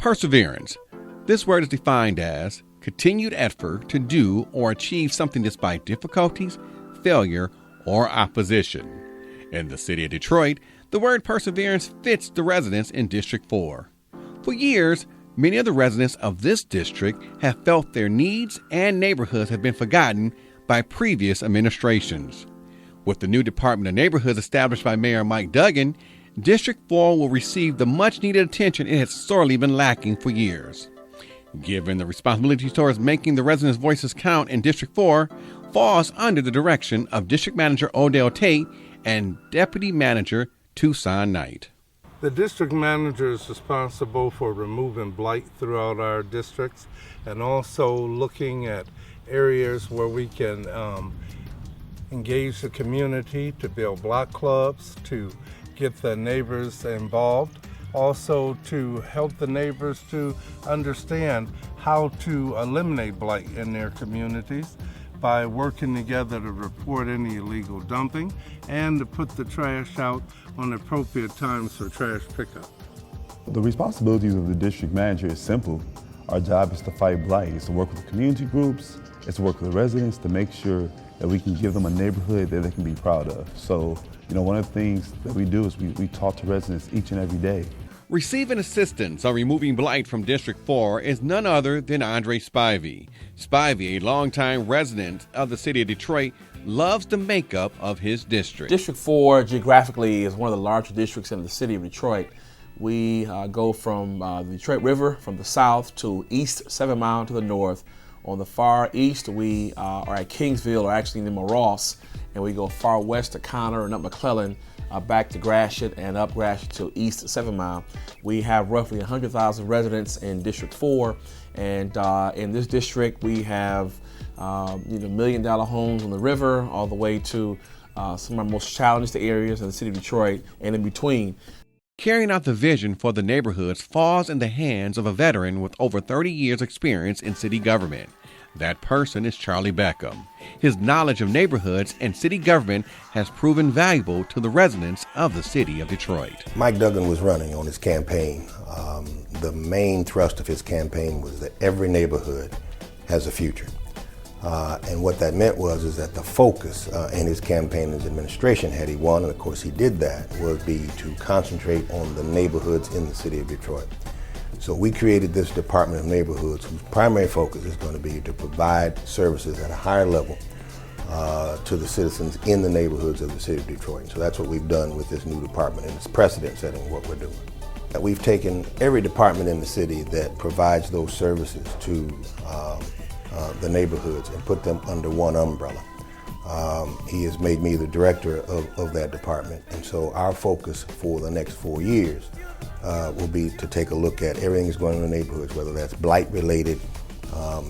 Perseverance. This word is defined as continued effort to do or achieve something despite difficulties, failure, or opposition. In the city of Detroit, the word perseverance fits the residents in District 4. For years, many of the residents of this district have felt their needs and neighborhoods have been forgotten by previous administrations. With the new Department of Neighborhoods established by Mayor Mike Duggan, District 4 will receive the much-needed attention it has sorely been lacking for years. Given the responsibility towards making the residents' voices count in District 4 falls under the direction of District Manager Odell Tate and Deputy Manager Tucson Knight. The district manager is responsible for removing blight throughout our districts and also looking at areas where we can engage the community to build block clubs, to get the neighbors involved, also to help the neighbors to understand how to eliminate blight in their communities by working together to report any illegal dumping and to put the trash out on appropriate times for trash pickup. The responsibilities of the district manager is simple. Our job is to fight blight. It's to work with the community groups, it's to work with the residents to make sure that we can give them a neighborhood that they can be proud of. So, one of the things that we do is we talk to residents each and every day. Receiving assistance on removing blight from District 4 is none other than Andre Spivey. Spivey, a longtime resident of the city of Detroit, loves the makeup of his district. District 4 geographically is one of the larger districts in the city of Detroit. We go from the Detroit River from the south to East 7 Mile to the north. On the far east, we are at Kingsville, or actually in Ross, and we go far west to Connor and up McClellan, back to Gratiot and up Gratiot to East 7 Mile. We have roughly 100,000 residents in District 4, and in this district we have $1 million homes on the river all the way to some of our most challenged areas in the city of Detroit and in between. Carrying out the vision for the neighborhoods falls in the hands of a veteran with over 30 years' experience in city government. That person is Charlie Beckham. His knowledge of neighborhoods and city government has proven valuable to the residents of the city of Detroit. Mike Duggan was running on his campaign. The main thrust of his campaign was that every neighborhood has a future. And what that meant is that the focus in his campaign and his administration, had he won, and of course he did that, would be to concentrate on the neighborhoods in the city of Detroit. So we created this Department of Neighborhoods whose primary focus is going to be to provide services at a higher level to the citizens in the neighborhoods of the city of Detroit. So that's what we've done with this new department, and it's precedent setting what we're doing. We've taken every department in the city that provides those services to the neighborhoods and put them under one umbrella. He has made me the director of that department, and so our focus for the next 4 years will be to take a look at everything that's going on in the neighborhoods, whether that's blight related,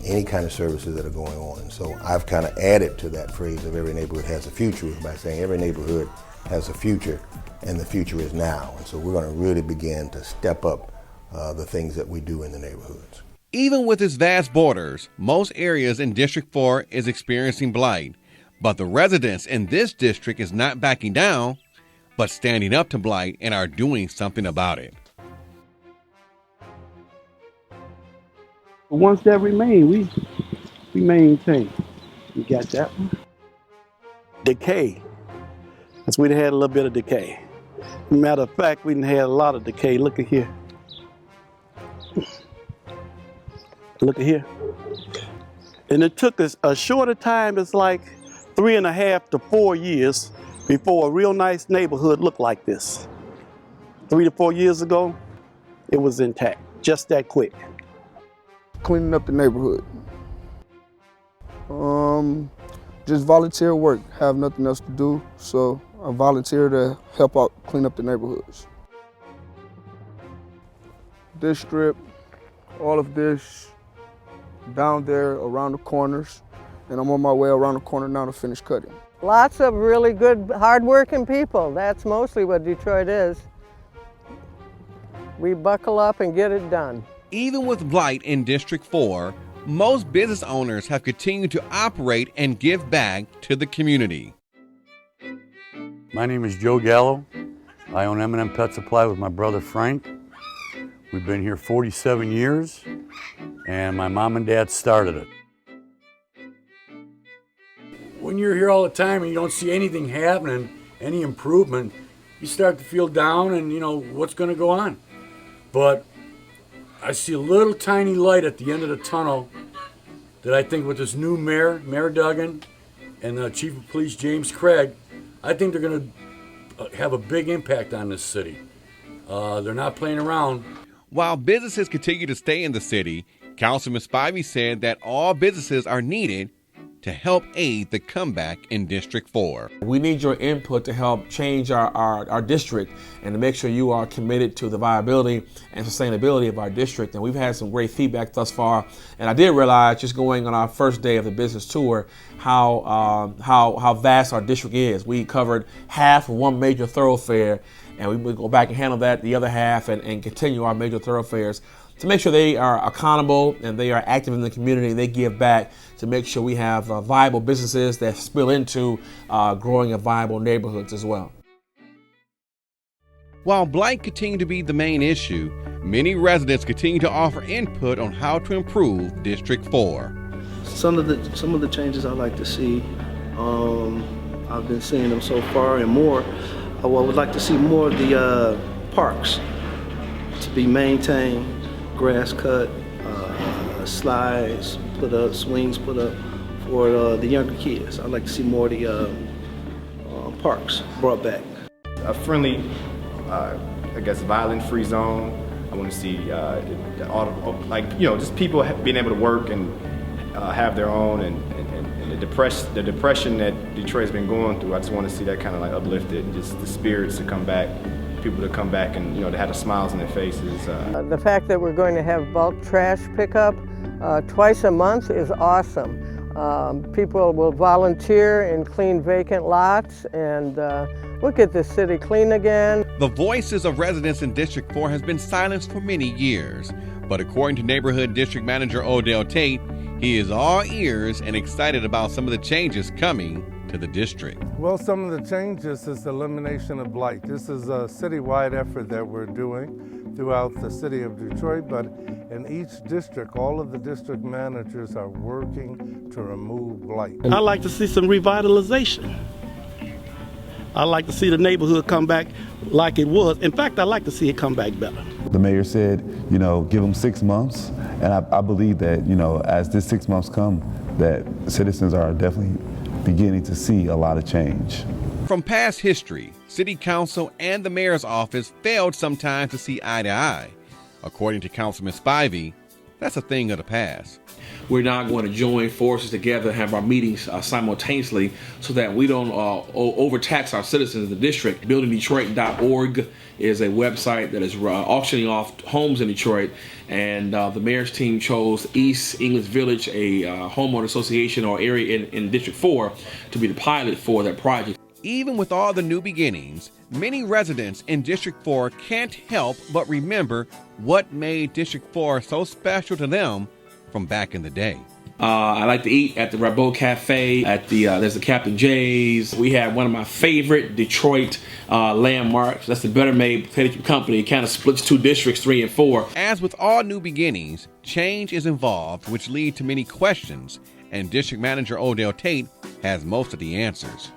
any kind of services that are going on. And so I've kind of added to that phrase of every neighborhood has a future by saying every neighborhood has a future, and the future is now. And so we're going to really begin to step up the things that we do in the neighborhoods. Even with its vast borders, most areas in District 4 is experiencing blight. But the residents in this district is not backing down, but standing up to blight and are doing something about it. The ones that remain, we maintain. You got that one? Decay. Because we had a little bit of decay. Matter of fact, we had a lot of decay. Look at here. Look at here. And it took us a shorter time, it's like 3.5 to 4 years before a real nice neighborhood looked like this. 3 to 4 years ago, it was intact, just that quick. Cleaning up the neighborhood. Just volunteer work, have nothing else to do, so I volunteer to help out clean up the neighborhoods. This strip, all of this, down there around the corners, and I'm on my way around the corner now to finish cutting. Lots of really good, hard-working people. That's mostly what Detroit is. We buckle up and get it done. Even with blight in District 4, most business owners have continued to operate and give back to the community. My name is Joe Gallo. I own M&M Pet Supply with my brother Frank. We've been here 47 years, and my mom and dad started it. When you're here all the time and you don't see anything happening, any improvement, you start to feel down and you know what's going to go on. But I see a little tiny light at the end of the tunnel that I think with this new mayor, Mayor Duggan, and the Chief of Police, James Craig, I think they're going to have a big impact on this city. They're not playing around. While businesses continue to stay in the city, Councilman Spivey said that all businesses are needed to help aid the comeback in District 4. We need your input to help change our district and to make sure you are committed to the viability and sustainability of our district. And we've had some great feedback thus far. And I did realize, just going on our first day of the business tour, how vast our district is. We covered half of one major thoroughfare, and we will go back and handle the other half and continue our major thoroughfares to make sure they are accountable and they are active in the community. They give back to make sure we have viable businesses that spill into growing a viable neighborhoods as well. While blight continued to be the main issue, many residents continue to offer input on how to improve District 4. Some of the changes I like to see, I've been seeing them so far and more. I would like to see more of the parks to be maintained, grass cut, slides put up, swings put up for the younger kids. I'd like to see more of the parks brought back. A friendly, I guess, violent-free zone. I want to see just people being able to work and have their own, and the depression that Detroit's been going through. I just want to see that kind of like uplifted, just the spirits to come back, people to come back and to have the smiles on their faces. The fact that we're going to have bulk trash pickup twice a month is awesome. People will volunteer and clean vacant lots, and we'll get the city clean again. The voices of residents in District 4 has been silenced for many years, but according to Neighborhood District Manager Odell Tate, he is all ears and excited about some of the changes coming to the district. Well, some of the changes is the elimination of blight. This is a citywide effort that we're doing throughout the city of Detroit, but in each district, all of the district managers are working to remove blight. I'd like to see some revitalization. I'd like to see the neighborhood come back like it was. In fact, I'd like to see it come back better. The mayor said, give them 6 months, and I believe that, as this 6 months come, that citizens are definitely beginning to see a lot of change. From past history, City Council and the Mayor's office failed sometimes to see eye to eye. According to Councilman Spivey, that's a thing of the past. We're now going to join forces together and have our meetings simultaneously so that we don't overtax our citizens in the district. BuildingDetroit.org is a website that is auctioning off homes in Detroit, and the mayor's team chose East English Village, a homeowner association or area in District 4, to be the pilot for that project. Even with all the new beginnings, many residents in District 4 can't help but remember what made District 4 so special to them from back in the day. I like to eat at the Rabot Cafe, at there's the Captain J's. We have one of my favorite Detroit landmarks. That's the Better Made Potato Chip Company. It kind of splits two districts, 3 and 4. As with all new beginnings, change is involved, which lead to many questions, and District Manager Odell Tate has most of the answers.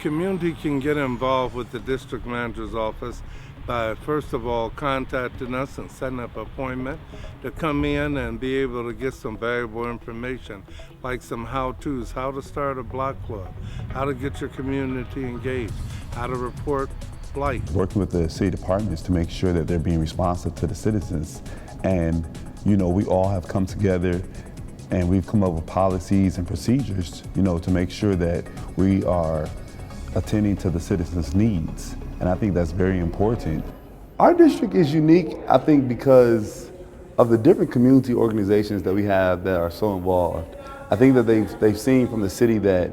Community can get involved with the district manager's office by, first of all, contacting us and setting up an appointment to come in and be able to get some valuable information, like some how-tos, how to start a block club, how to get your community engaged, how to report blight. Working with the city departments to make sure that they're being responsive to the citizens. And, we all have come together and we've come up with policies and procedures, to make sure that we are attending to the citizens' needs. And I think that's very important. Our district is unique, I think, because of the different community organizations that we have that are so involved. I think that they've seen from the city that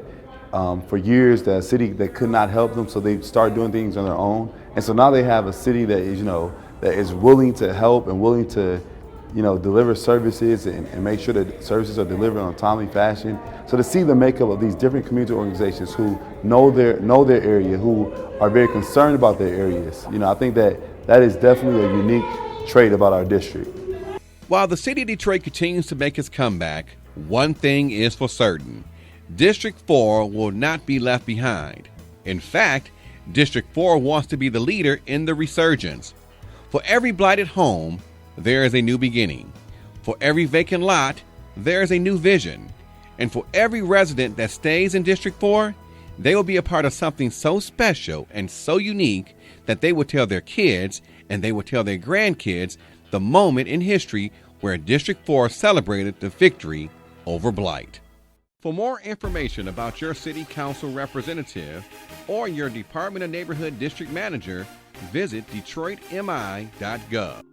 for years the city that could not help them, so they started doing things on their own. And so now they have a city that is, that is willing to help and willing to deliver services and make sure that services are delivered in a timely fashion. So to see the makeup of these different community organizations who know their area, who are very concerned about their areas, I think that That is definitely a unique trait about our district. While the city of Detroit continues to make its comeback, one thing is for certain. District 4 will not be left behind. In fact, District 4 wants to be the leader in the resurgence. For every blighted home, there is a new beginning. For every vacant lot, there is a new vision. And for every resident that stays in District 4, they will be a part of something so special and so unique that they will tell their kids and they will tell their grandkids the moment in history where District 4 celebrated the victory over blight. For more information about your city council representative or your Department of Neighborhood district manager, visit DetroitMI.gov.